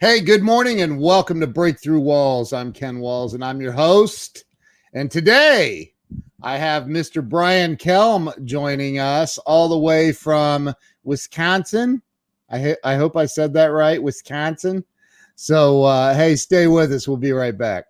Hey, good morning and welcome to Breakthrough Walls. I'm Ken Walls and I'm your host. And today I have Mr. Brian Kelm joining us all the way from Wisconsin. I hope I said that right, Wisconsin. So, hey, stay with us. We'll be right back.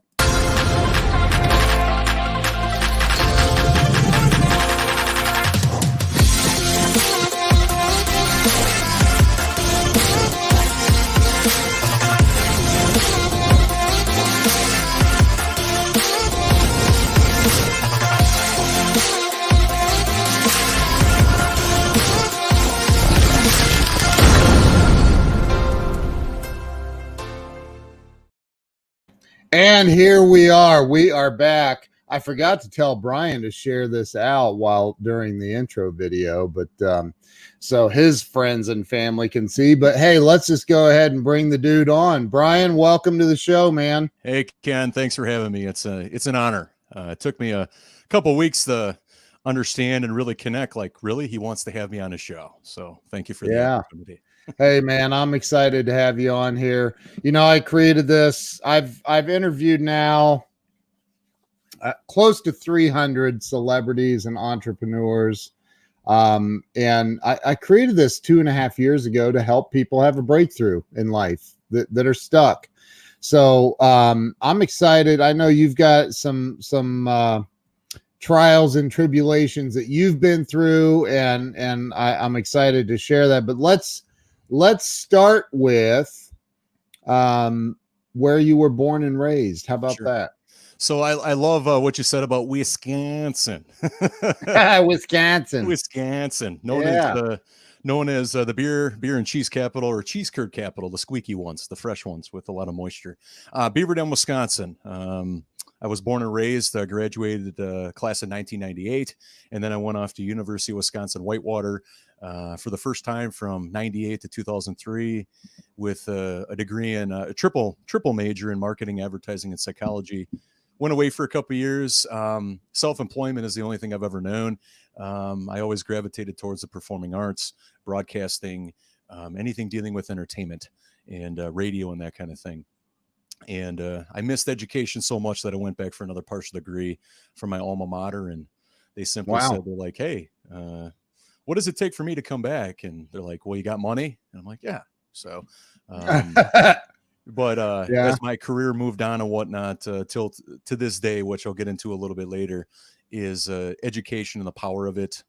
And here we are. We are back. I forgot to tell Brian to share this out during the intro video, but so his friends and family can see. But hey, let's just go ahead and bring the dude on. Brian, welcome to the show, man. Hey, Ken, thanks for having me. It's an honor. It took me a couple of weeks to understand and really connect. Like, really, he wants to have me on his show. So thank you for the opportunity. Hey man, I'm excited to have you on here. You know, I created this. I've interviewed now close to 300 celebrities and entrepreneurs. And I created this 2.5 years ago to help people have a breakthrough in life that are stuck. So I'm excited. I know you've got some trials and tribulations that you've been through, and I'm excited to share that. But let's start with where you were born and raised. How about that? So I love what you said about Wisconsin. Wisconsin, known as the beer and cheese capital, or cheese curd capital, the squeaky ones, the fresh ones with a lot of moisture. Beaver Dam, Wisconsin. I was born and raised, graduated class in 1998, and then I went off to University of Wisconsin Whitewater for the first time from 98 to 2003 with a degree in a triple major in marketing, advertising, and psychology. Went away for a couple of years. Self-employment is the only thing I've ever known. I always gravitated towards the performing arts, broadcasting, anything dealing with entertainment and radio and that kind of thing. And I missed education so much that I went back for another partial degree from my alma mater. And they simply said, they're like, hey, what does it take for me to come back? And they're like, well, you got money? And I'm like, yeah. So, but as my career moved on and whatnot, till to this day, which I'll get into a little bit later, is education and the power of it.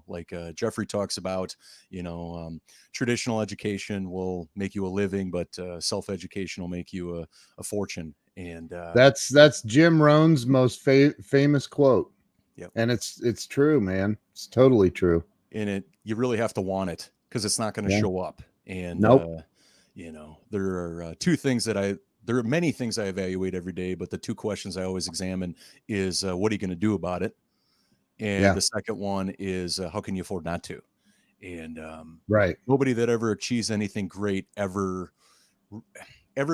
Like Jeffrey talks about, traditional education will make you a living, but self-education will make you a fortune. And that's Jim Rohn's most famous quote. Yep. And it's true, man. It's totally true. And you really have to want it, because it's not going to show up. And there are two things there are many things I evaluate every day, but the two questions I always examine is what are you going to do about it? And the second one is how can you afford not to? And nobody that ever achieves anything great ever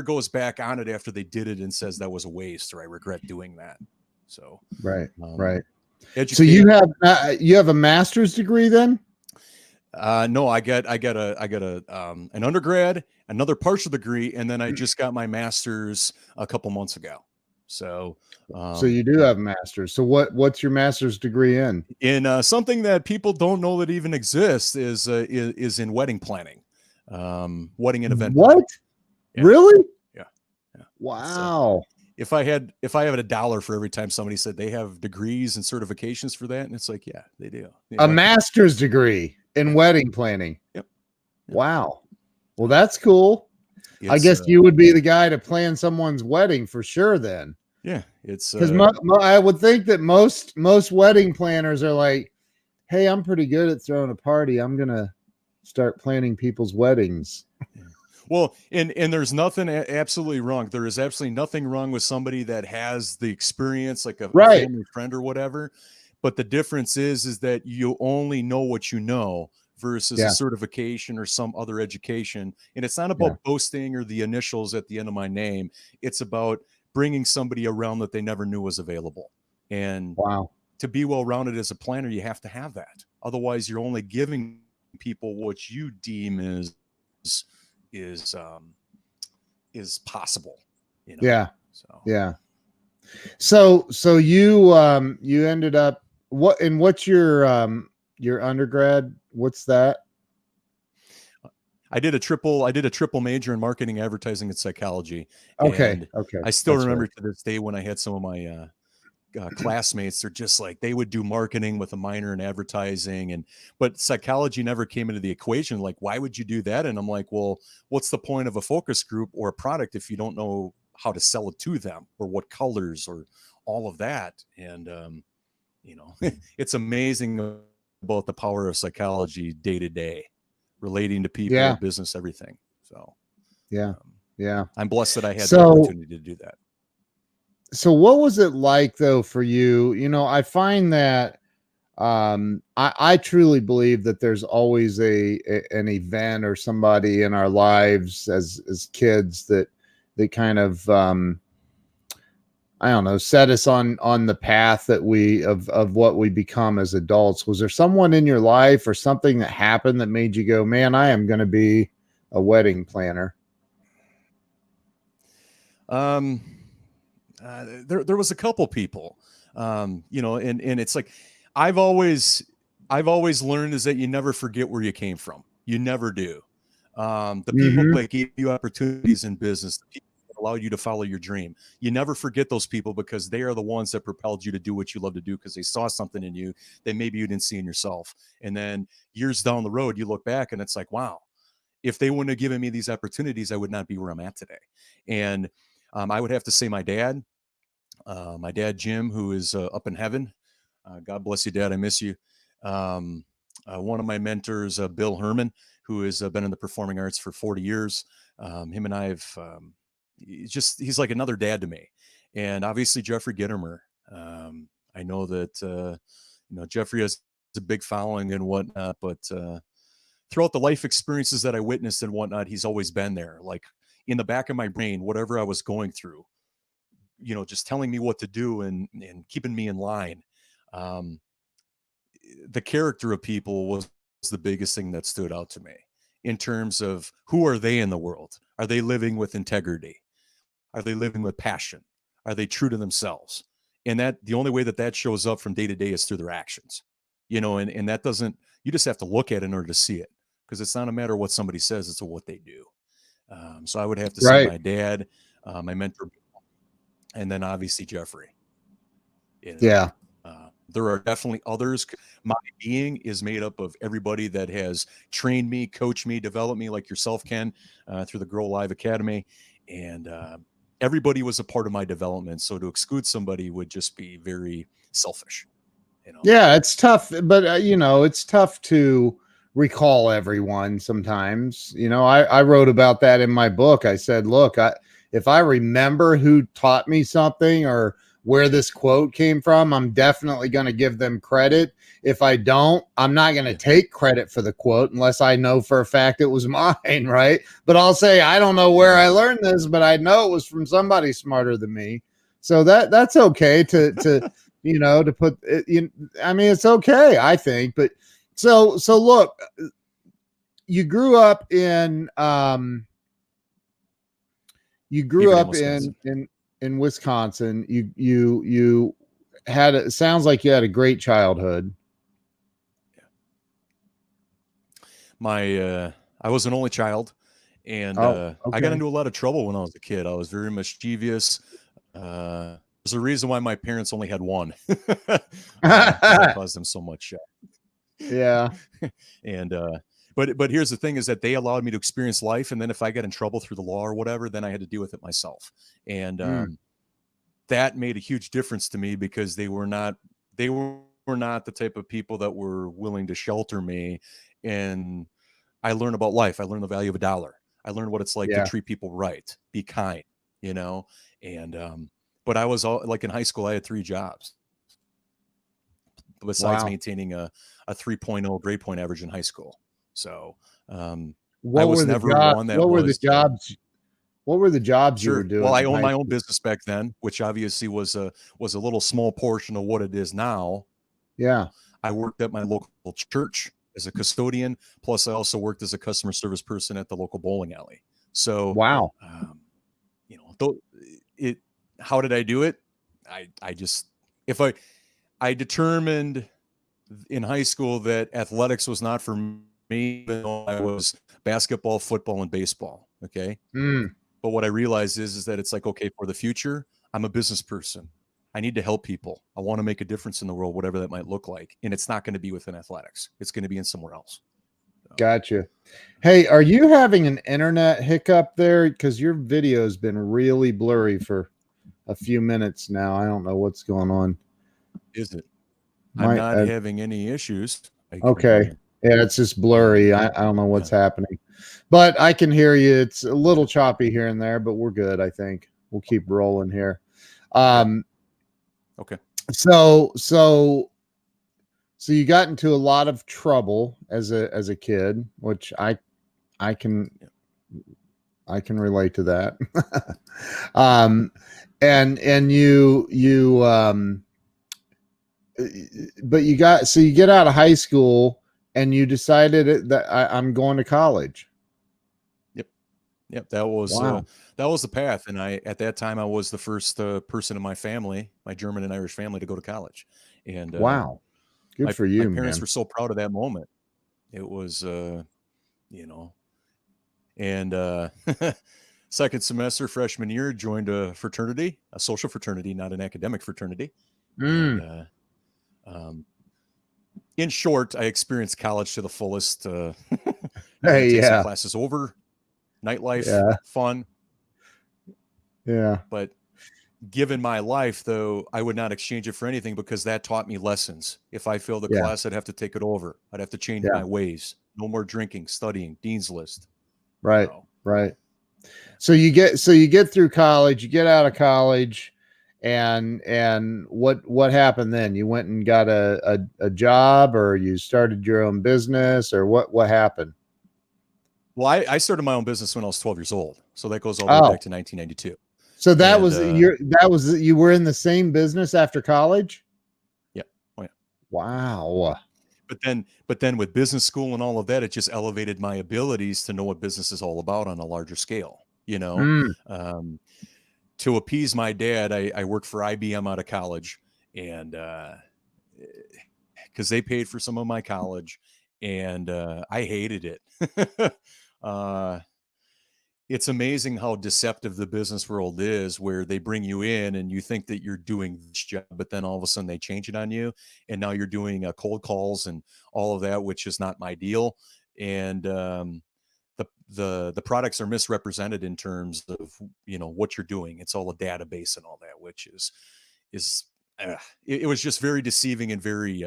goes back on it after they did it and says that was a waste, or I regret doing that. So right. So you have a master's degree then? No, I got an undergrad, another partial degree, and then I just got my master's a couple months ago. So you do have a master's. So what's your master's degree in? In something that people don't know that even exists is in wedding planning, wedding and event. What? Yeah. Really? Yeah. Wow. So if I had $1 for every time somebody said they have degrees and certifications for that, and it's like, yeah, they do. A master's degree in wedding planning. Yep. Wow. Well, that's cool. I guess you would be the guy to plan someone's wedding for sure then. Yeah, it's because I would think that most wedding planners are like, hey, I'm pretty good at throwing a party. I'm gonna start planning people's weddings. Well, and there's nothing absolutely wrong. There is absolutely nothing wrong with somebody that has the experience, like a family friend or whatever. But the difference is that you only know what you know versus a certification or some other education. And it's not about boasting or the initials at the end of my name. It's about bringing somebody around that they never knew was available. And to be well-rounded as a planner, you have to have that. Otherwise, you're only giving people what you deem is is possible, you know? Yeah. So Yeah. So you ended up what's your undergrad? What's that? I did a triple major in marketing, advertising, and psychology. Okay. And Okay. I still That's remember right. to this day when I had some of my classmates, they're just like, they would do marketing with a minor in advertising, but psychology never came into the equation. Like, why would you do that? And I'm like, well, what's the point of a focus group or a product if you don't know how to sell it to them, or what colors, or all of that? And you know, it's amazing about the power of psychology day to day, relating to people, Yeah. business, everything. So Yeah. um, Yeah. I'm blessed that I had the So opportunity to do that. so what was it like though for you? You know, I find that I truly believe that there's always an event or somebody in our lives as kids that kind of I don't know, set us on the path that we of what we become as adults. Was there someone in your life or something that happened that made you go, man, I am going to be a wedding planner? Um, there was a couple people, you know, and it's like, I've always, I've always learned is that you never forget where you came from. You never do. The people Mm-hmm. that gave you opportunities in business, the people that allowed you to follow your dream, you never forget those people, because they are the ones that propelled you to do what you love to do, because they saw something in you that maybe you didn't see in yourself. And then years down the road, you look back and it's like, wow, if they wouldn't have given me these opportunities, I would not be where I'm at today. And I would have to say my dad, Jim, who is up in heaven. God bless you, Dad. I miss you. Um, one of my mentors, Bill Herman, who has been in the performing arts for 40 years. Him and I have, he's like another dad to me. And obviously, Jeffrey Gittermer. I know that, Jeffrey has a big following and whatnot, but throughout the life experiences that I witnessed and whatnot, he's always been there. Like, in the back of my brain, whatever I was going through, just telling me what to do and keeping me in line. Um, the character of people was the biggest thing that stood out to me, in terms of who are they in the world? Are they living with integrity? Are they living with passion? Are they true to themselves? And that the only way that that shows up from day to day is through their actions, and that doesn't, you just have to look at it in order to see it, because it's not a matter of what somebody says, it's what they do. So I would have to say Right. my dad, my mentor, and then obviously Jeffrey. Yeah. There are definitely others. My being is made up of everybody that has trained me, coached me, developed me, like yourself, Ken, through the Grow Live Academy. And everybody was a part of my development. So to exclude somebody would just be very selfish. Yeah, it's tough, but it's tough to recall everyone sometimes. I wrote about that in my book. I said, look, if I remember who taught me something or where this quote came from, I'm definitely going to give them credit. If I don't, I'm not going to Yeah. take credit for the quote unless I know for a fact it was mine, right? But I'll say I don't know where I learned this, but I know it was from somebody smarter than me. So that's okay to put it. I mean, it's okay, I think. But so look, you grew up Beaver Dam, Wisconsin. in Wisconsin. You had it sounds like you had a great childhood. I was an only child, and Oh, I got okay. into a lot of trouble when I was a kid. I was very mischievous. There's a reason why my parents only had one, because I caused them so much. Yeah. And but here's the thing: is that they allowed me to experience life, and then if I got in trouble through the law or whatever, then I had to deal with it myself. And Mm, that made a huge difference to me, because they were not the type of people that were willing to shelter me. And I learned about life. I learned the value of a dollar. I learned what it's like to yeah. treat people right, be kind, you know. And but I was like, in high school, I had 3 jobs besides Wow. maintaining a 3.0 grade point average in high school. So I What was were the never job? one that What were the was jobs? What were the jobs you were sure. Well, doing I in owned high my own school? business back then, which obviously was a little small portion of what it is now. Yeah. I worked at my local church as a custodian. Plus, I also worked as a customer service person at the local bowling alley. So Wow. it, how did I do it? I just, if I determined in high school that athletics was not for me, even though I was basketball, football, and baseball. Okay. Mm, But what I realized is that it's like, okay, for the future, I'm a business person. I need to help people. I want to make a difference in the world, whatever that might look like. And it's not going to be within athletics. It's going to be in somewhere else. gotcha. Hey, are you having an internet hiccup there? Because your video's been really blurry for a few minutes now. I don't know what's going on. Is it? I'm My not having any issues. okay. Yeah, it's just blurry. I don't know what's happening. But I can hear you. It's a little choppy here and there, but we're good, I think. We'll keep rolling here. Okay. So you got into a lot of trouble as a kid, which I can relate to that. And you but you get out of high school and you decided that I'm going to college. Yep. That was Wow. that was the path. And at that time I was the first person in my family, my German and Irish family, to go to college. And Wow. Good for my you, parents man. were so proud of that moment. It was you know, and second semester freshman year, joined a fraternity, a social fraternity, not an academic fraternity. Mm. And in short, I experienced college to the fullest. I'm going to Hey, take some yeah. classes over, nightlife, Yeah. fun. Yeah. But given my life, though, I would not exchange it for anything, because that taught me lessons. If I failed the Yeah. class, I'd have to take it over. I'd have to change Yeah. my ways. No more drinking, studying, dean's list. Right. So, Right. So you get through college, you get out of college, and what happened then? You went and got a job, or you started your own business, or what happened? well, I started my own business when I was 12 years old. So that goes all the way Oh, back to 1992. so And you were in the same business after college? yeah. Oh, yeah. Wow. But then with business school and all of that, it just elevated my abilities to know what business is all about on a larger scale. Mm, Um, to appease my dad, I worked for IBM out of college, and because they paid for some of my college, and I hated it. uh, it's amazing how deceptive the business world is, where they bring you in and you think that you're doing this job, but then all of a sudden they change it on you, and now you're doing cold calls and all of that, which is not my deal. And the products are misrepresented in terms of what you're doing. It's all a database and all that, which is it was just very deceiving and very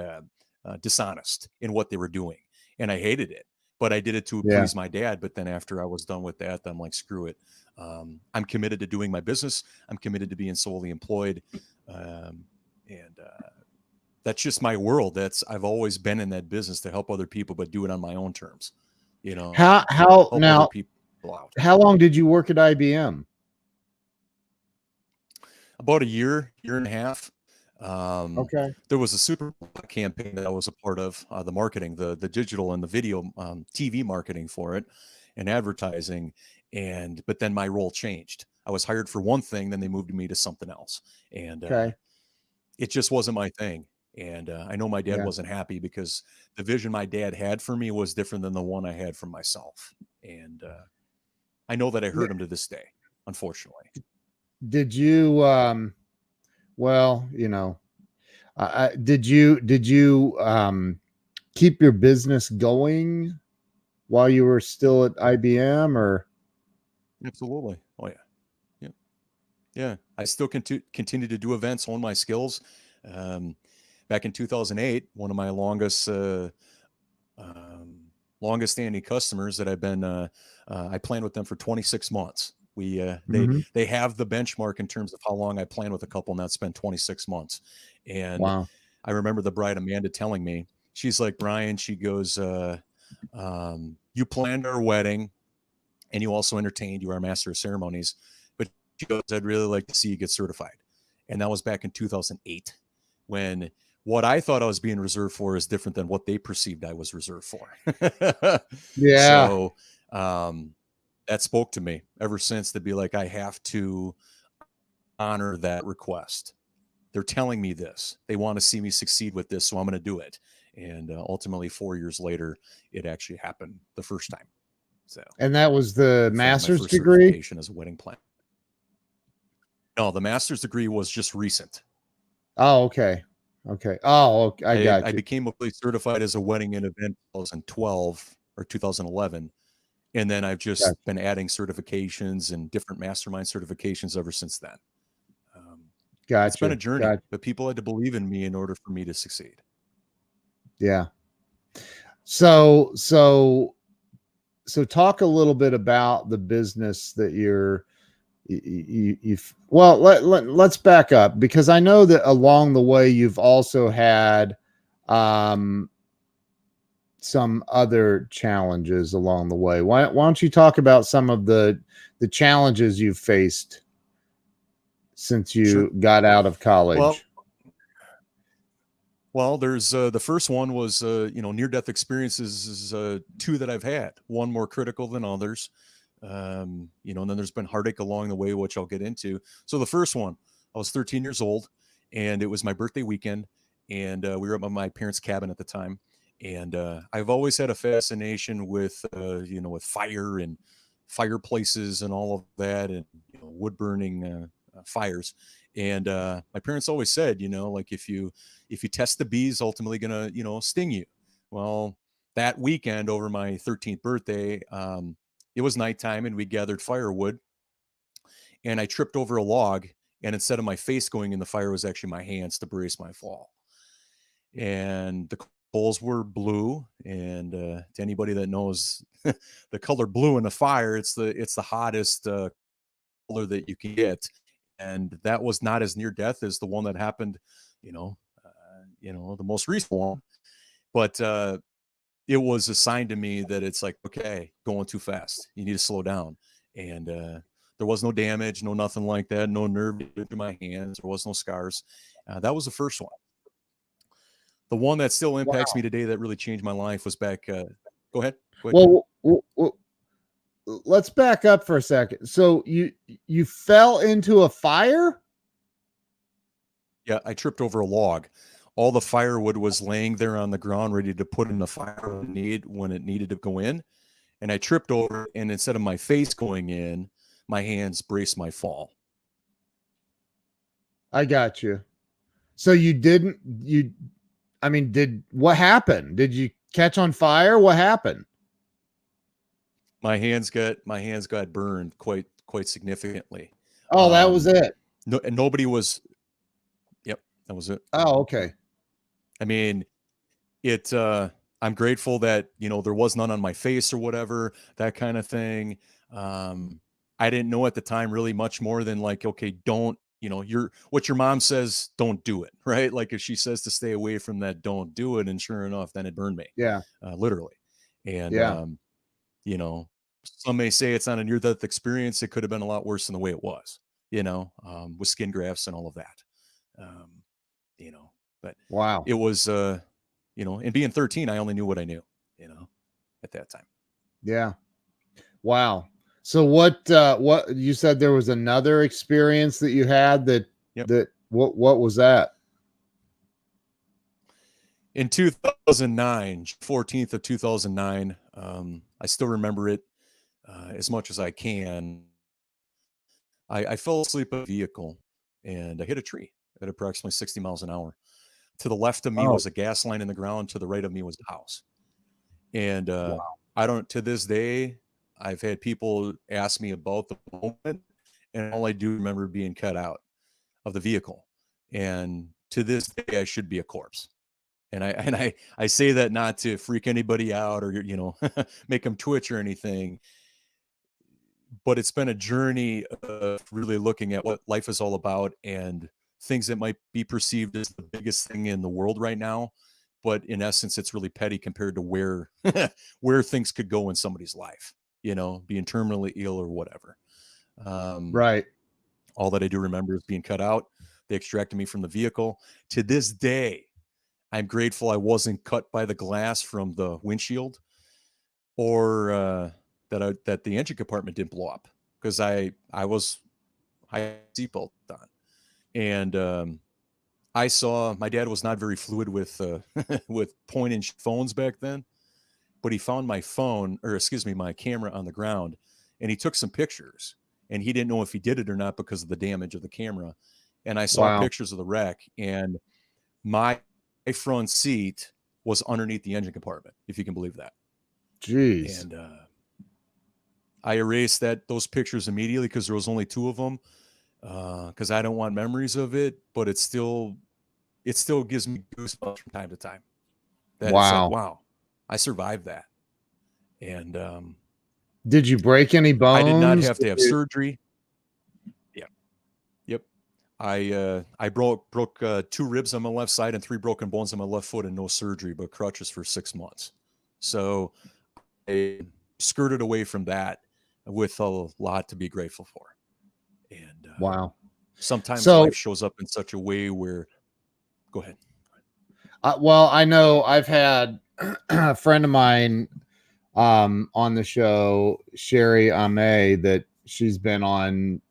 dishonest in what they were doing, and I hated it. But I did it to yeah. please my dad. But then after I was done with that, I'm like, screw it. I'm committed to doing my business. I'm committed to being solely employed, and that's just my world. I've always been in that business to help other people, but do it on my own terms. How Help other now? people out. How long did you work at IBM? About a year and a half. Okay. There was a Super Bowl campaign that I was a part of, the marketing, the digital and the video TV marketing for it, and advertising. But then my role changed. I was hired for one thing, then they moved me to something else, and Okay. it just wasn't my thing. And I know my dad Yeah. wasn't happy, because the vision my dad had for me was different than the one I had for myself. And I know that I hurt him to this day, unfortunately. Did you well, did you keep your business going while you were still at IBM, or Absolutely. Oh yeah. Yeah. Yeah. I still continue to do events, hone my skills. Um, Back in 2008, one of my um, longest standing customers that I've been, I planned with them for 26 months. Mhm. They have the benchmark in terms of how long I plan with a couple, and that's been 26 months. And Wow. I remember the bride Amanda telling me, she's like, Brian, she goes, you planned our wedding, and you also entertained, you are a master of ceremonies, but she goes, I'd really like to see you get certified. And that was back in 2008, when what I thought I was being reserved for is different than what they perceived I was reserved for. Yeah. So, um, that spoke to me ever since, to be like, I have to honor that request. They're telling me this. They want to see me succeed with this, so I'm going to do it. And ultimately, 4 years later, it actually happened the first time. So, And that was the in fact, my master's first degree? certification as a wedding planner. No, the master's degree was just recent. Oh, okay. Okay. Oh, okay. I got I you. became fully certified as a wedding and event in 2012 or 2011. And then I've just Gotcha. been adding certifications and different mastermind certifications ever since then. It's been a Gotcha. journey, Gotcha. but people had to believe in me in order for me to succeed. Yeah. So talk a little bit about the business that you've, well, let's back up, because I know that along the way you've also had some other challenges along the way. Why don't you talk about some of the challenges you've faced since Sure. you got out of college? Well, there's the first one was near death experiences is two that I've had. One more critical than others, and then there's been heartache along the way, which I'll get into. So the first one, I was 13 years old, and it was my birthday weekend, and we were at my parents' cabin at the time. And I've always had a fascination with with fire and fireplaces and all of that, and wood burning fires. And my parents always said, like, if you test the bees, ultimately gonna sting you. Well, that weekend over my 13th birthday, it was nighttime, and we gathered firewood, and I tripped over a log, and instead of my face going in the fire, was actually my hands to brace my fall. And the coals were blue, and to anybody that knows the color blue in a fire, it's the hottest color that you can get. And that was not as near death as the one that happened, the most recent one. But it was a sign to me that it's like, okay, going too fast. You need to slow down. And there was no damage, no nothing like that, no nerve to my hands. There was no scars. That was the first one. The one that still impacts me Wow. today that really changed my life was back. Go ahead. Go ahead. Well, let's back up for a second. So you fell into a fire? Yeah, I tripped over a log. All the firewood was laying there on the ground, ready to put in the fire when it needed to go in. And I tripped over, and instead of my face going in, my hands braced my fall. I got you. So I mean, what happened? Did you catch on fire? What happened? My hands got burned quite significantly. Oh, that was it. No, and nobody was. Yep, that was it. Oh, okay. I mean, it. I'm grateful that there was none on my face or whatever, that kind of thing. I didn't know at the time really much more than, like, okay, don't, what your mom says, don't do it, right? Like, if she says to stay away from that, don't do it. And sure enough, then it burned me, Yeah. literally. And Yeah. you know, some may say it's not a near death experience. It could have been a lot worse than the way it was, with skin grafts and all of that. Um, but Wow. it was, and being 13, I only knew what I knew, at that time. Yeah. Wow. So what you said, there was another experience that you had Yep. what was that? In 2009, 14th of 2009, I still remember it as much as I can. I fell asleep in a vehicle, and I hit a tree at approximately 60 miles an hour. To the left of me Oh, was a gas line in the ground. To the right of me was a house. And wow. to this day, I've had people ask me about the moment, and all I do remember being cut out of the vehicle. And to this day, I should be a corpse. And I say that not to freak anybody out or make them twitch or anything, but it's been a journey of really looking at what life is all about, and things that might be perceived as the biggest thing in the world right now, but in essence it's really petty compared to where where things could go in somebody's life, being terminally ill or whatever. um, Right. all that I do remember is being cut out. They extracted me from the vehicle. To this day, I'm grateful I wasn't cut by the glass from the windshield or that the engine compartment didn't blow up because I had seatbelt on, and I saw my dad was not very fluid with with point and phones back then, but he found my phone, or excuse me, my camera on the ground, and he took some pictures, and he didn't know if he did it or not because of the damage of the camera. And I saw Wow. pictures of the wreck, and my front seat was underneath the engine compartment, if you can believe that. Jeez. And I erased those pictures immediately because there was only 2 of them, because I don't want memories of it, but it still gives me goosebumps from time to time. That it's like, Wow. wow, I survived that. And Did you break any I did not bones? have to have surgery. Yeah. Yep. I broke 2 ribs on my left side and 3 broken bones on my left foot and no surgery, but crutches for 6 months. So I skirted away from that with a lot to be grateful for. And Wow. sometimes So, life shows up in such a way where, go ahead. well, I know I've had a friend of mine on the show, Sherry Ame, that she's been on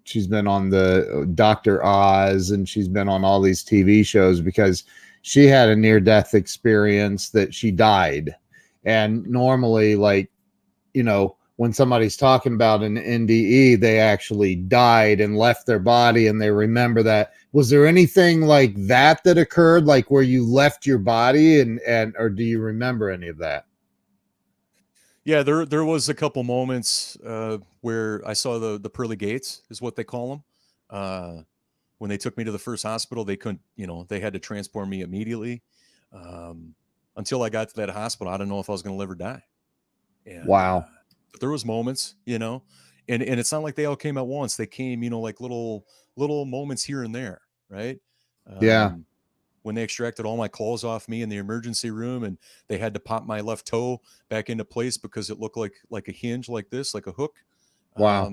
the Dr. Oz, and she's been on all these TV shows because she had a near death experience that she died. And normally, like, when somebody's talking about an NDE, they actually died and left their body and they remember that. Was there anything like that occurred, like where you left your body and or do you remember any of that? Yeah, there was a couple moments where I saw the pearly gates, is what they call them. When they took me to the first hospital, they couldn't, they had to transport me immediately. Until I got to that hospital, I didn't know if I was going to live or die. And Wow. but there was moments, and it's not like they all came at once. They came, like little moments here and there, right? Yeah. When they extracted all my clothes off me in the emergency room, and they had to pop my left toe back into place because it looked like a hinge, like this, like a hook. Wow.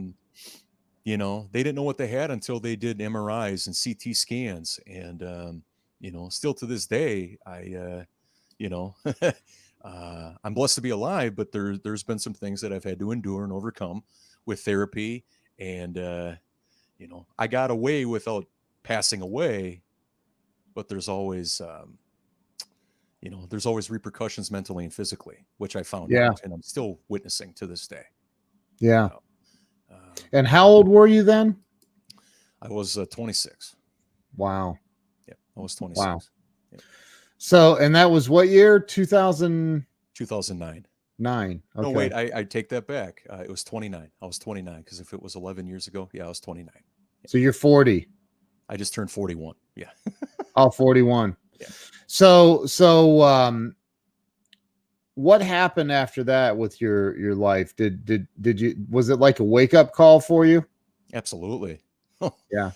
They didn't know what they had until they did MRIs and CT scans. And still to this day, I'm blessed to be alive, but there's been some things that I've had to endure and overcome with therapy. And I got away without passing away, but there's always repercussions mentally and physically, which I found Yeah. out, and I'm still witnessing to this day. Yeah. So, And how old were you then? I was 26. Wow. Yeah, I was 26. Wow. Yeah. So, and that was what year? 2009. 2009. Okay. No, wait, I take that back. It was 29. I was 29 because if it was 11 years ago, yeah, I was 29. Yeah. So you're 40. I just turned 41. Yeah. Oh, 41. Yeah. So what happened after that with your life? Did you, was it like a wake up call for you? Absolutely. Yeah.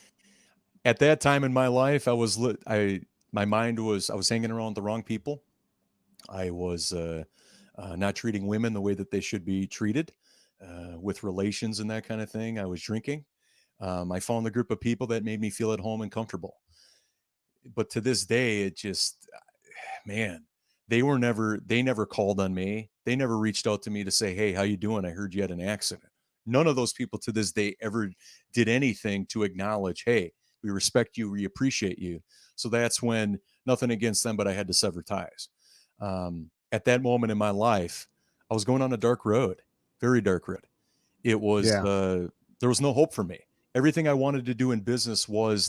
At that time in my life, I was hanging around the wrong people. I was not treating women the way that they should be treated, with relations and that kind of thing. I was drinking. I found a group of people that made me feel at home and comfortable. But to this day, it just, man, they never called on me. They never reached out to me to say, "Hey, how you doing? I heard you had an accident." None of those people to this day ever did anything to acknowledge, "Hey, we respect you, we appreciate you." So that's when, nothing against them, but I had to sever ties. At that moment in my life, I was going on a dark road, very dark road. It was, Yeah. there was no hope for me. Everything I wanted to do in business was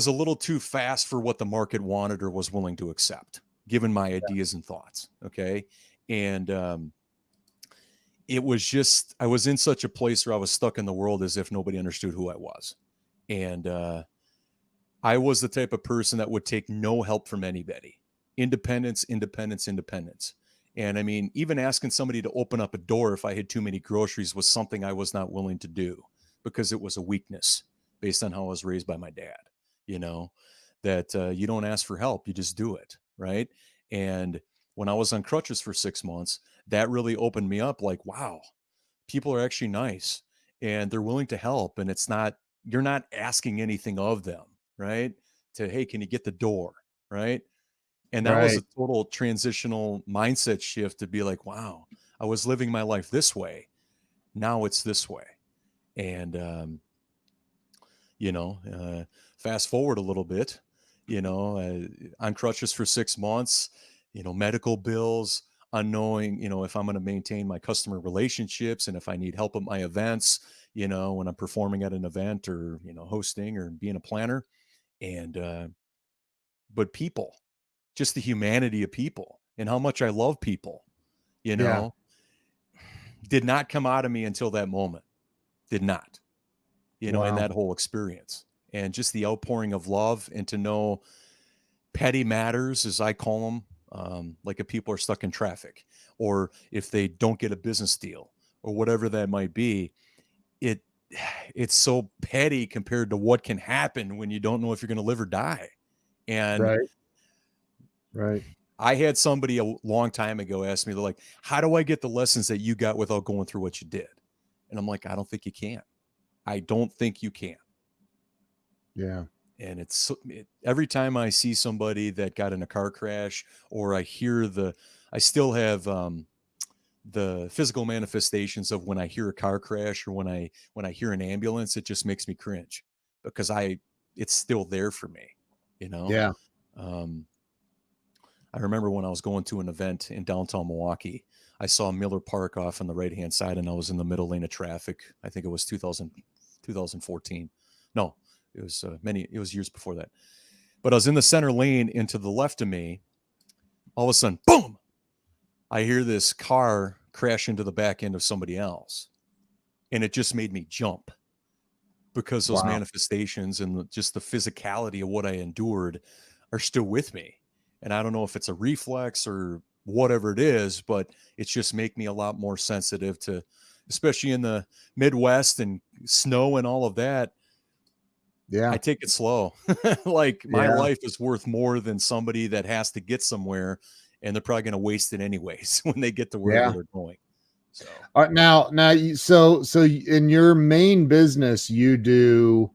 a little too fast for what the market wanted or was willing to accept, given my ideas and thoughts. Okay. And it was just, I was in such a place where I was stuck in the world as if nobody understood who I was. And I was the type of person that would take no help from anybody. Independence, independence, independence. And I mean, even asking somebody to open up a door if I had too many groceries was something I was not willing to do, because it was a weakness based on how I was raised by my dad, that you don't ask for help, you just do it. Right. And when I was on crutches for 6 months, that really opened me up, like, wow, people are actually nice and they're willing to help. And you're not asking anything of them, right? Hey, can you get the door? Right. And that was a Right. total transitional mindset shift to be like, wow, I was living my life this way. Now it's this way. And, fast forward a little bit, on crutches for 6 months, medical bills, unknowing, if I'm going to maintain my customer relationships and if I need help at my events, when I'm performing at an event or, hosting or being a planner. But people, just the humanity of people and how much I love people, Yeah. did not come out of me until that moment. Did not, in Wow. that whole experience. And just the outpouring of love, and to know petty matters, as I call them, like if people are stuck in traffic or if they don't get a business deal or whatever that might be, it's so petty compared to what can happen when you don't know if you're going to live or die. And Right. I had somebody a long time ago ask me, they're like, how do I get the lessons that you got without going through what you did? And I'm like, I don't think you can. I don't think you can. Yeah. And every time I see somebody that got in a car crash, or I still have the physical manifestations of when I hear a car crash or when I hear an ambulance, it just makes me cringe because it's still there for me, Yeah. I remember when I was going to an event in downtown Milwaukee, I saw Miller Park off on the right-hand side and I was in the middle lane of traffic. I think it was 2014. No, it was years before that. But I was in the center lane, and to the left of me, all of a sudden, boom, I hear this car crash into the back end of somebody else. And it just made me jump because those manifestations and just the physicality of what I endured are still with me. And I don't know if it's a reflex or whatever it is, but it's just make me a lot more sensitive to, especially in the Midwest and snow and all of that. Yeah. I take it slow. Like my life is worth more than somebody that has to get somewhere, and they're probably going to waste it anyways when they get to wherever they're going. So now, so in your main business, you do,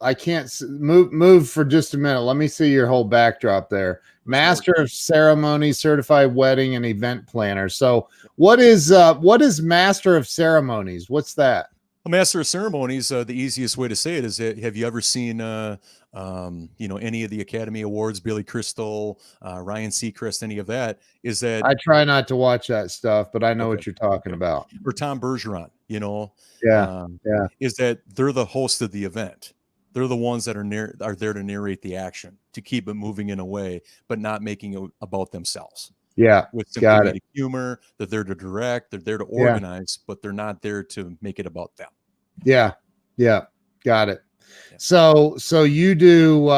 I can't move for just a minute. Let me see your whole backdrop there. Master of Ceremonies, certified wedding and event planner. So what is Master of Ceremonies? What's that? A Master of Ceremonies, the easiest way to say it is that, have you ever seen, any of the Academy Awards, Billy Crystal, Ryan Seacrest, any of that? Is that I try not to watch that stuff, but I know what you're talking about. Or Tom Bergeron, Yeah. Is that they're the host of the event. They're the ones that are there to narrate the action, to keep it moving in a way, but not making it about themselves. Yeah. With comedic humor, they're there to direct, they're there to organize, but they're not there to make it about them. Yeah. Got it. Yeah. So you do,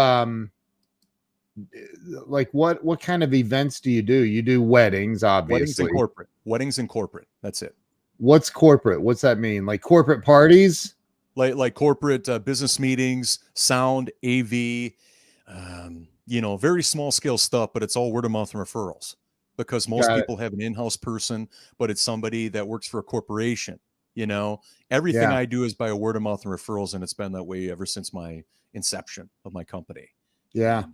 like what kind of events do? You do weddings, obviously. Weddings and corporate. That's it. What's corporate? What's that mean? Like corporate parties? Like corporate business meetings, sound, AV, very small scale stuff, but it's all word of mouth and referrals, because most people have an in-house person, but it's somebody that works for a corporation. Everything I do is by a word of mouth and referrals, and it's been that way ever since my inception of my company. Yeah.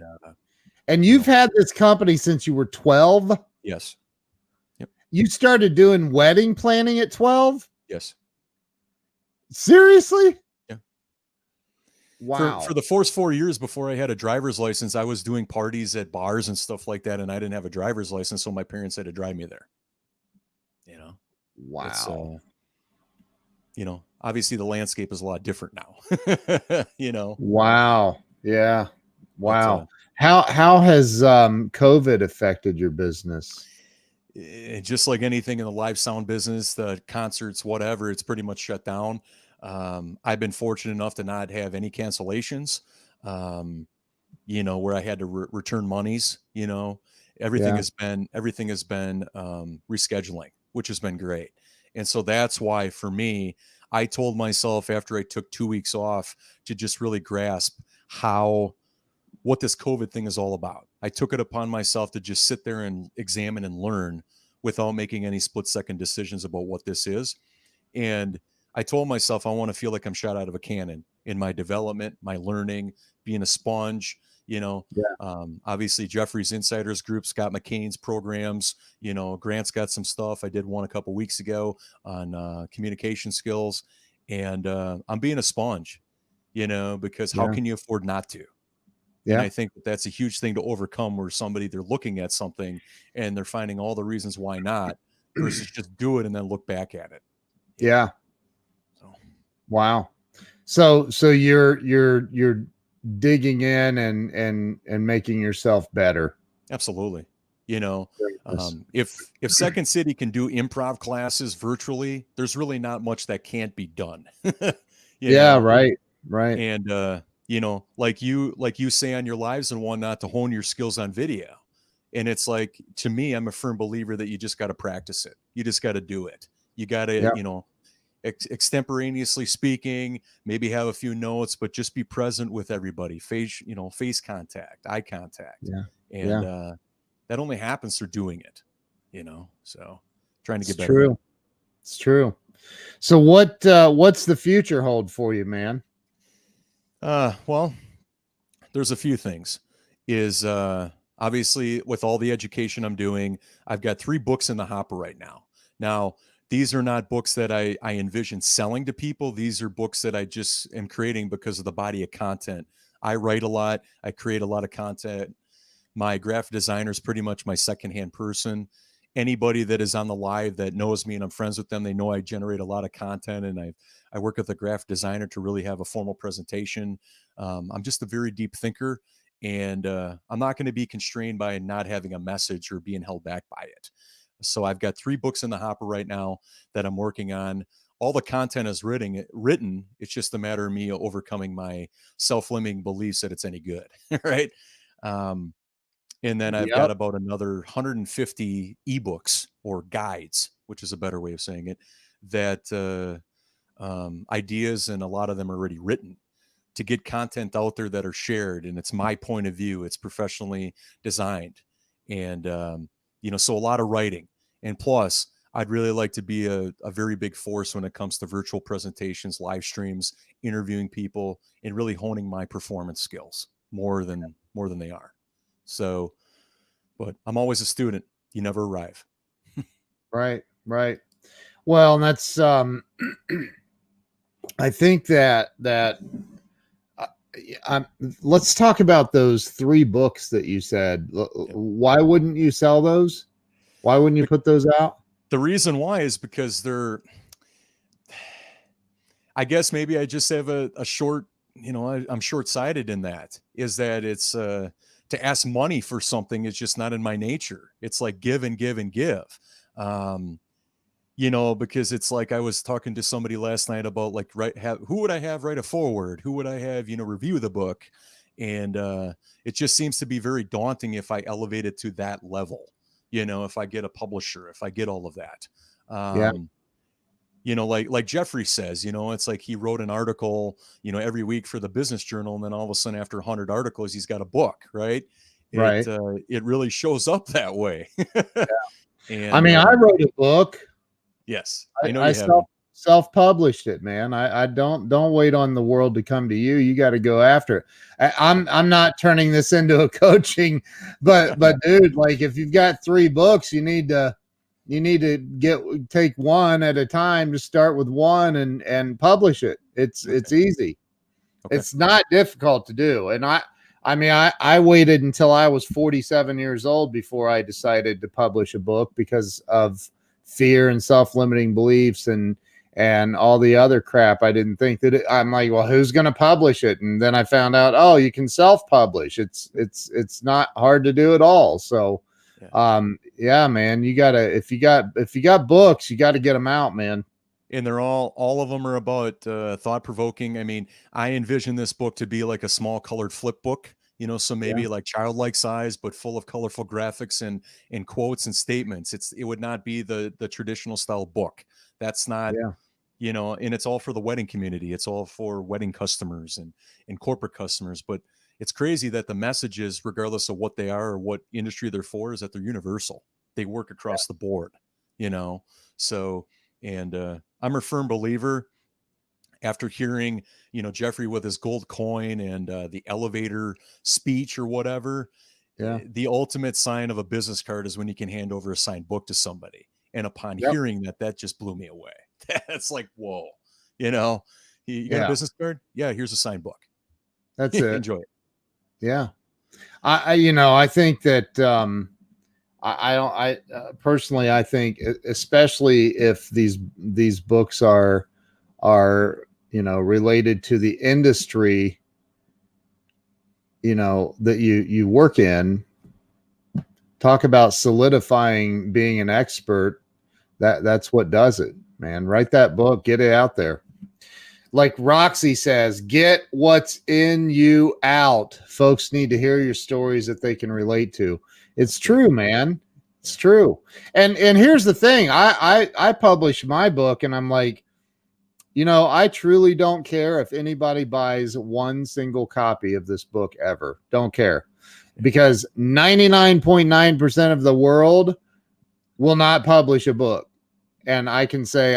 And you've had this company since you were 12? Yes. Yep. You started doing wedding planning at 12? Yes. Seriously? Yeah. Wow. For the first 4 years before I had a driver's license, I was doing parties at bars and stuff like that, and I didn't have a driver's license, so my parents had to drive me there. Wow. Obviously the landscape is a lot different now. Wow. Yeah. Wow. How has COVID affected your business? Just like anything in the live sound business, the concerts, whatever, it's pretty much shut down. I've been fortunate enough to not have any cancellations, where I had to return monies. Everything has been rescheduling, which has been great. And so that's why, for me, I told myself after I took 2 weeks off to just really grasp what this COVID thing is all about. I took it upon myself to just sit there and examine and learn without making any split-second decisions about what this is. And I told myself I want to feel like I'm shot out of a cannon in my development, my learning, being a sponge, You know, Yeah. obviously Jeffrey's Insiders Group, Scott McCain's programs, you know, Grant's got some stuff. I did one a couple weeks ago on communication skills, and I'm being a sponge, you know, because how Yeah. can you afford not to? And Yeah. I think that that's a huge thing to overcome, where somebody, they're looking at something and they're finding all the reasons why not, versus just do it and then look back at it. You know? Yeah. So Wow. So you're digging in and making yourself better. absolutely. You know, Greatness. if Second City can do improv classes virtually, there's really not much that can't be done. You Yeah, know, right. Right. and you know, like you say on your lives and whatnot, to hone your skills on video. And it's like, to me, I'm a firm believer that you just got to practice it. You just got to do it. You got to, Yeah. you know, extemporaneously speaking, maybe have a few notes, but just be present with everybody. Face, you know, face contact, eye contact, Yeah. and Yeah. that only happens through doing it. You know, so trying to It's get better at it. true. It's true. So what's the future hold for you, man? Well, there's a few things. Is obviously, with all the education I'm doing, I've got 3 books in the hopper right now. Now, these are not books that I envision selling to people. These are books that I just am creating because of the body of content. I write a lot. I create a lot of content. My graphic designer is pretty much my secondhand person. Anybody that is on the live that knows me and I'm friends with them, they know I generate a lot of content, and I work with a graphic designer to really have a formal presentation. I'm just a very deep thinker, and I'm not going to be constrained by not having a message or being held back by it. So I've got 3 books in the hopper right now that I'm working on. All the content is written. It's just a matter of me overcoming my self-limiting beliefs that it's any good, right? Um, and then I've got Yep. about another 150 ebooks or guides, which is a better way of saying it, that ideas, and a lot of them are already written, to get content out there that are shared. And it's my point of view. It's professionally designed. And, you know, so a lot of writing. And plus, I'd really like to be a very big force when it comes to virtual presentations, live streams, interviewing people, and really honing my performance skills more than they are. So, but I'm always a student. You never arrive. Right. Right. Well, and that's I think that uh, let's talk about those 3 books that you said. Yeah. Why wouldn't you sell those? Why wouldn't you put those out? The reason why is because they're, I guess maybe I just have a short, you know, I'm short sighted in that, is that it's, to ask money for something is just not in my nature. It's like give and give and give. Um, you know, because it's like, I was talking to somebody last night about, like, who would I have write a forward? Who would I have, you know, review the book? And it just seems to be very daunting if I elevate it to that level. You know, if I get a publisher, if I get all of that. Yeah. You know, like Jeffrey says, you know, it's like he wrote an article, you know, every week for the Business Journal, and then all of a sudden, after 100 articles, he's got a book, right? Right. It really shows up that way. I And mean, I wrote a book. yes, I know I you have. self-published it, man. I don't wait on the world to come to you. You got to go after it. I'm not turning this into a coaching, but dude, like, if you've got 3 books, you need to take one at a time. To start with one and publish it. It's Okay. easy. Okay. It's not difficult to do. And I mean, I waited until I was 47 years old before I decided to publish a book because of fear and self-limiting beliefs and all the other crap. I didn't think that I'm like, well, who's going to publish it? And then I found out, oh, you can self-publish. It's not hard to do at all. So, Yeah. yeah, man, you gotta, if you got books, you got to get them out, man. And they're all of them are about thought provoking. I mean, I envision this book to be like a small colored flip book, you know, so Yeah. maybe like childlike size, but full of colorful graphics and quotes and statements. It would not be the traditional style book. That's not, Yeah. you know, and it's all for the wedding community. It's all for wedding customers and corporate customers. But it's crazy that the messages, regardless of what they are or what industry they're for, is that they're universal. They work across the board, you know. So, and I'm a firm believer, after hearing, Jeffrey with his gold coin and the elevator speech or whatever, Yeah. the ultimate sign of a business card is when you can hand over a signed book to somebody. And upon Yep. hearing that, that just blew me away. That's like, whoa, you got a Yeah. business card? Yeah, here's a signed book. That's it. Enjoy it. Yeah. I think that, I personally, I think, especially if these books are, related to the industry, that you work in, talk about solidifying being an expert. That's what does it, man. Write that book, get it out there. Like Roxy says, get what's in you out. Folks need to hear your stories that they can relate to. It's true, man. It's true. And here's the thing. I published my book, and I'm like, I truly don't care if anybody buys one single copy of this book ever. Don't care. Because 99.9% of the world will not publish a book. And I can say,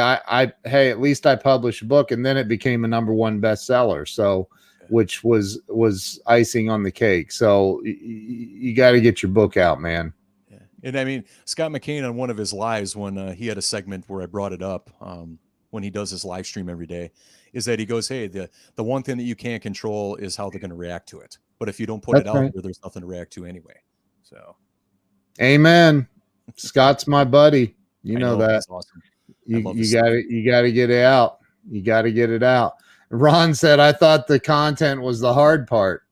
hey, at least I published a book, and then it became a #1 bestseller. So, which was icing on the cake. So you got to get your book out, man. Yeah. And I mean, Scott McCain on one of his lives, when he had a segment where I brought it up, when he does his live stream every day, is that he goes, hey, the one thing that you can't control is how they're going to react to it. But if you don't put it out there, there's nothing to react to anyway. So, amen. Scott's my buddy. You know that. That's awesome. You got to get it out. You got to get it out. Ron said, I thought the content was the hard part.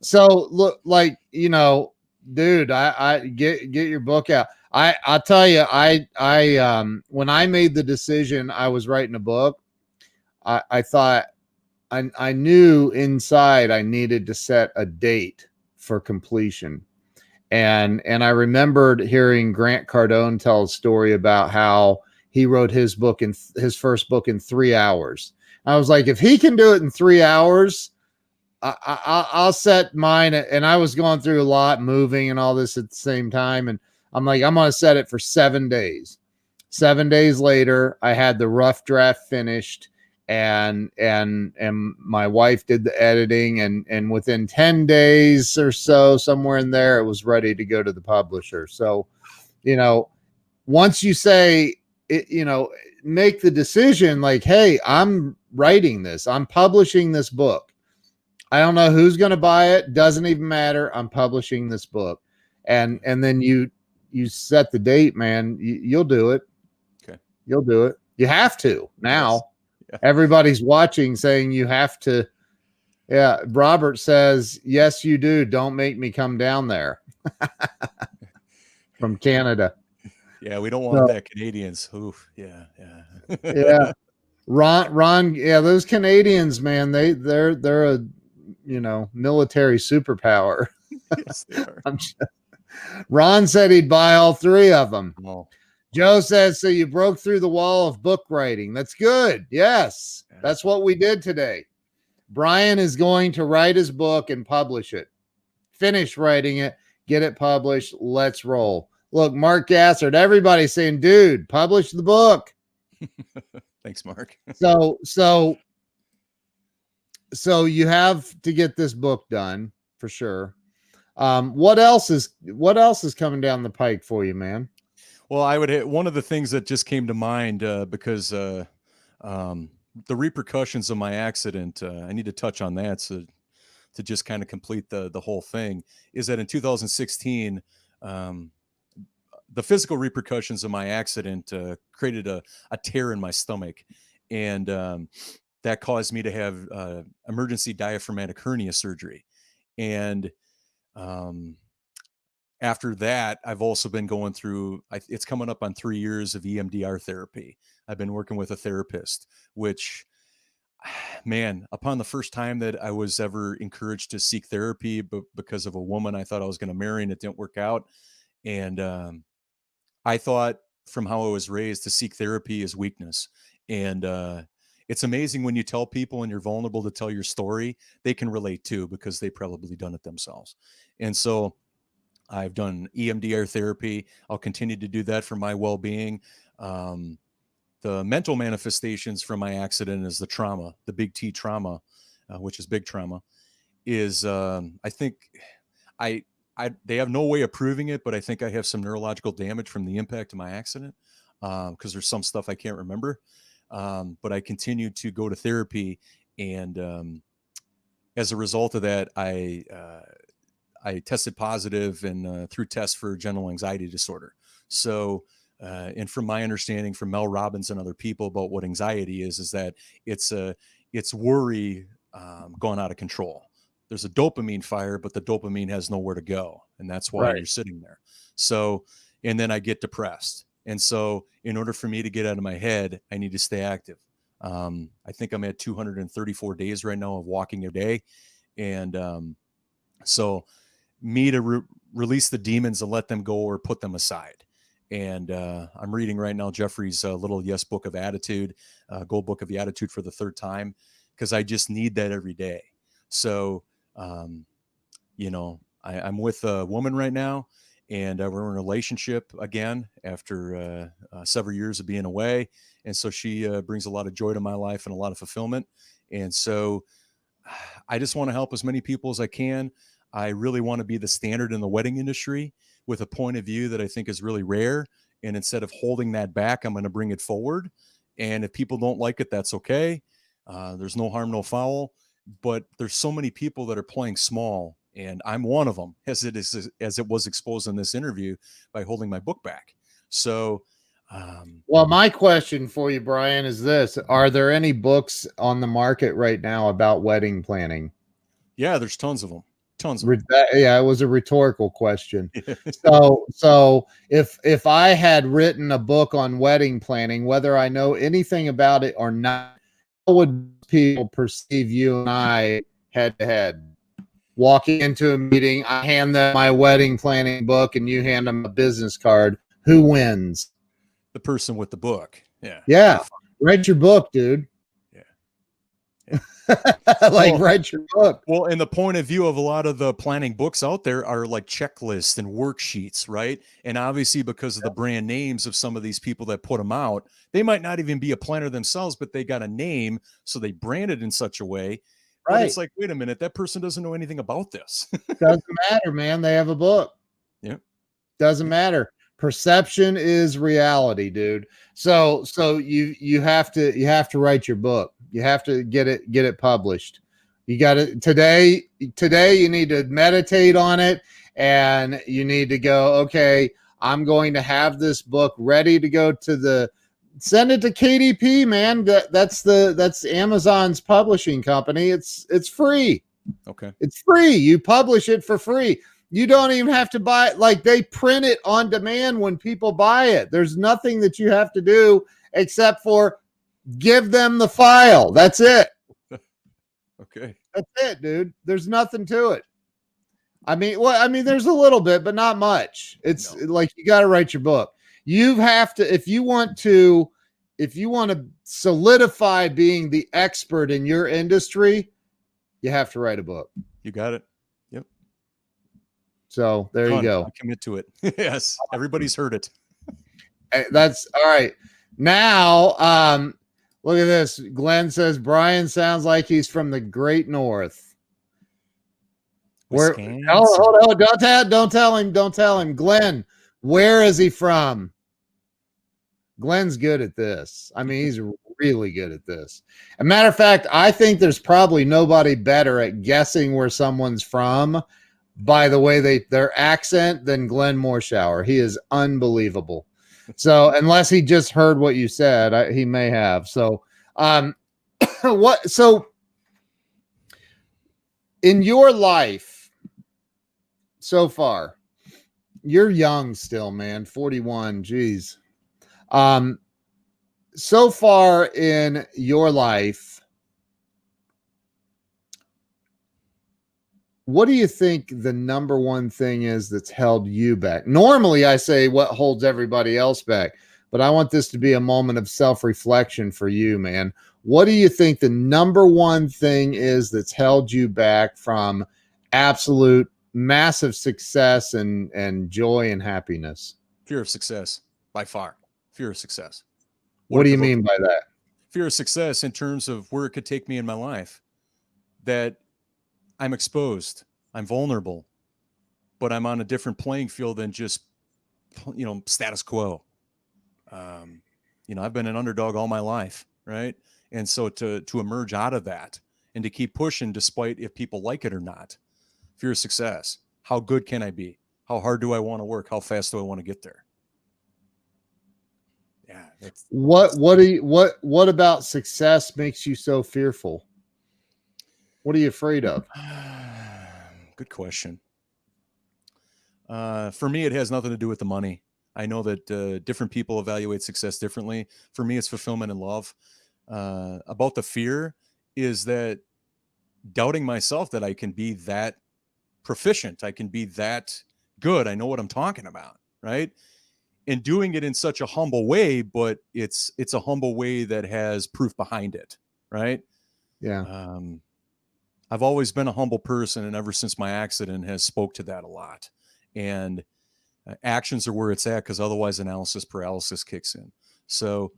So look, like, dude, I get your book out. I'll tell you, when I made the decision, I was writing a book. I thought I knew inside I needed to set a date for completion. And I remembered hearing Grant Cardone tell a story about how he wrote his first book in 3 hours. I was like, if he can do it in 3 hours, I'll set mine. And I was going through a lot, moving and all this at the same time. And I'm like, I'm going to set it for 7 days. 7 days later, I had the rough draft finished, and my wife did the editing, and within 10 days or so, somewhere in there, it was ready to go to the publisher. So, once you say it, make the decision like, hey, I'm writing this, I'm publishing this book. I don't know who's going to buy it. Doesn't even matter. I'm publishing this book. And then you set the date, man. You'll do it. Okay. You'll do it. You have to now. Yes. Yeah. Everybody's watching, saying you have to. Yeah. Robert says, yes, you do. Don't make me come down there. From Canada. Yeah, we don't want that, Canadians. Oof. Yeah. Yeah. Ron. Yeah, those Canadians, man, they're a military superpower. Yes, they are. Ron said he'd buy all 3 of them. Oh. Joe says, so you broke through the wall of book writing. That's good. Yes, that's what we did today. Brian is going to write his book and publish it. Finish writing it, get it published. Let's roll. Look, Mark Gassard, everybody's saying, dude, publish the book. Thanks, Mark. So you have to get this book done for sure. What else is coming down the pike for you, man? Well, one of the things that just came to mind because the repercussions of my accident, I need to touch on that to just kind of complete the whole thing, is that in 2016, the physical repercussions of my accident created a tear in my stomach, and that caused me to have emergency diaphragmatic hernia surgery. And after that, I've also been going through, it's coming up on 3 years of EMDR therapy. I've been working with a therapist, which, man, upon the first time that I was ever encouraged to seek therapy, but because of a woman I thought I was going to marry, and it didn't work out. And I thought, from how I was raised, to seek therapy is weakness. And it's amazing when you tell people and you're vulnerable to tell your story, they can relate too, because they've probably done it themselves. And so I've done EMDR therapy. I'll continue to do that for my well-being. The mental manifestations from my accident is the trauma, the big T trauma, which is big trauma, is I think I they have no way of proving it, but I think I have some neurological damage from the impact of my accident, because there's some stuff I can't remember. But I continued to go to therapy, and as a result of that, I tested positive and through tests for general anxiety disorder. So, and from my understanding from Mel Robbins and other people about what anxiety is that it's worry gone out of control. There's a dopamine fire, but the dopamine has nowhere to go, and that's why you're sitting there. So, and then I get depressed, and so in order for me to get out of my head, I need to stay active. I think I'm at 234 days right now of walking a day, and so me to release the demons and let them go or put them aside. And I'm reading right now Jeffrey's little Yes Book of Attitude, Gold Book of the Attitude for the third time, because I just need that every day. So, I'm with a woman right now, and we're in a relationship again after several years of being away. And so she brings a lot of joy to my life and a lot of fulfillment. And so I just want to help as many people as I can. I really want to be the standard in the wedding industry with a point of view that I think is really rare. And instead of holding that back, I'm going to bring it forward. And if people don't like it, that's okay. There's no harm, no foul. But there's so many people that are playing small, and I'm one of them, as it was exposed in this interview by holding my book back. So, well, my question for you, Brian, is this: are there any books on the market right now about wedding planning? Yeah, there's tons of them. Yeah, it was a rhetorical question. So if I had written a book on wedding planning, whether I know anything about it or not, how would people perceive you and I head to head? Walking into a meeting, I hand them my wedding planning book and you hand them a business card. Who wins? The person with the book. Yeah. Yeah. Write your book, dude. Write your book. Well, and the point of view of a lot of the planning books out there are like checklists and worksheets, right? And obviously, because of the brand names of some of these people that put them out, they might not even be a planner themselves, but they got a name, so they brand it in such a way. But it's like, wait a minute, that person doesn't know anything about this. Doesn't matter, man. They have a book. Yeah. Doesn't matter. Perception is reality, dude. So you have to write your book. You have to get it published. You got to today you need to meditate on it, and you need to go, okay, I'm going to have this book ready to go send it to KDP, man. That's Amazon's publishing company. It's free. Okay. It's free. You publish it for free. You don't even have to buy it. Like, they print it on demand when people buy it. There's nothing that you have to do except for give them the file. That's it. Okay. That's it, dude. There's nothing to it. There's a little bit, but not much. It's like, you got to write your book. You have to, if you want to solidify being the expert in your industry, you have to write a book. You got it. Yep. So there you go. I commit to it. Yes. Everybody's heard it. That's all right. Now, look at this. Glenn says Brian sounds like he's from the Great North. Where? Oh, don't tell him. Glenn, where is he from? Glenn's good at this. I mean, he's really good at this. As a matter of fact, I think there's probably nobody better at guessing where someone's from by the way their accent than Glenn Morshower. He is unbelievable. So unless he just heard what you said, he may have. So so in your life so far, you're young still, man, 41. Geez. So far in your life, what do you think the number one thing is that's held you back? Normally, I say what holds everybody else back, but I want this to be a moment of self-reflection for you, man. What do you think the number one thing is that's held you back from absolute massive success and joy and happiness? Fear of success, by far. Fear of success. What do you mean by that? Fear of success in terms of where it could take me in my life, that I'm exposed, I'm vulnerable, but I'm on a different playing field than just, status quo. I've been an underdog all my life, right? And so to emerge out of that and to keep pushing despite if people like it or not. Fear of success. How good can I be? How hard do I want to work? How fast do I want to get there? Yeah. What about success makes you so fearful? What are you afraid of? Good question. For me, it has nothing to do with the money. I know that different people evaluate success differently. For me, it's fulfillment and love. About the fear is that doubting myself that I can be that proficient. I can be that good. I know what I'm talking about, right? And doing it in such a humble way, but it's a humble way that has proof behind it, right? Yeah. I've always been a humble person, and ever since my accident has spoke to that a lot. And actions are where it's at, because otherwise analysis paralysis kicks in. So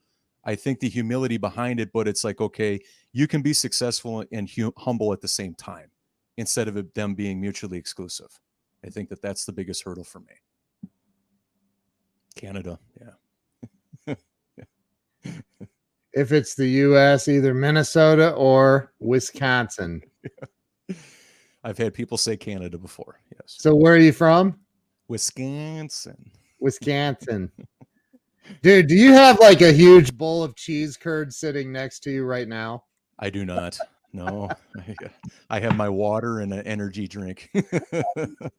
I think the humility behind it, but it's like, okay, you can be successful and humble at the same time instead of them being mutually exclusive. I think that that's the biggest hurdle for me. Canada. Yeah. If it's the U.S., either Minnesota or Wisconsin. I've had people say Canada before. Yes. So where are you from? Wisconsin. Dude, do you have like a huge bowl of cheese curd sitting next to you right now? I do not. No, I have my water and an energy drink.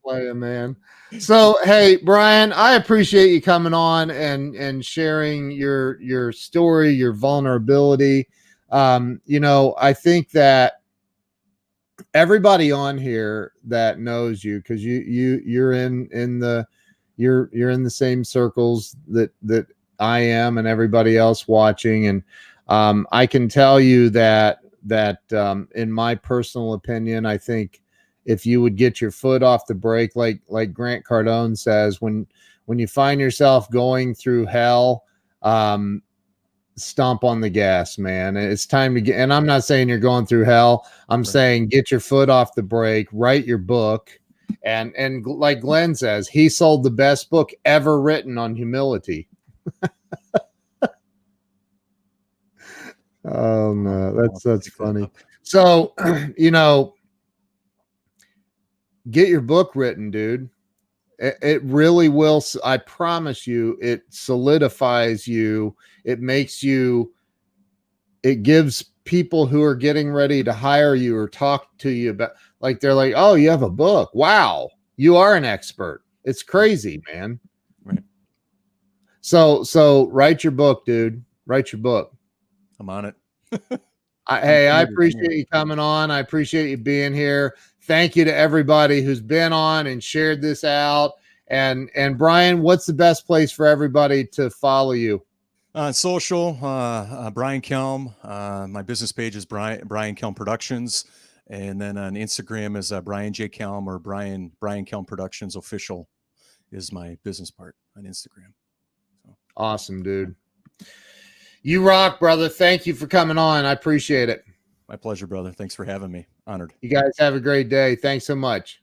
Play, man. So, hey, Brian, I appreciate you coming on and sharing your story, your vulnerability. I think that everybody on here that knows you, because you're in the same circles that I am and everybody else watching, and I can tell you that in my personal opinion, I think if you would get your foot off the brake, like Grant Cardone says, when you find yourself going through hell, stomp on the gas, man. It's time to get, and I'm not saying you're going through hell. I'm saying get your foot off the brake, write your book. And like Glenn says, he sold the best book ever written on humility. Oh no, that's funny. So, get your book written, dude. It really will. I promise you, it solidifies you. It makes you, it gives people who are getting ready to hire you or talk to you about, like, they're like, oh, you have a book. Wow. You are an expert. It's crazy, man. Right. So write your book, dude. Write your book. I'm on it. I appreciate you coming on. I appreciate you being here. Thank you to everybody who's been on and shared this out. And Brian, what's the best place for everybody to follow you? On social, Brian Kelm. My business page is Brian Kelm Productions. And then on Instagram is Brian J. Kelm, or Brian Kelm Productions Official is my business part on Instagram. So. Awesome, dude. You rock, brother. Thank you for coming on. I appreciate it. My pleasure, brother. Thanks for having me. Honored. You guys have a great day. Thanks so much.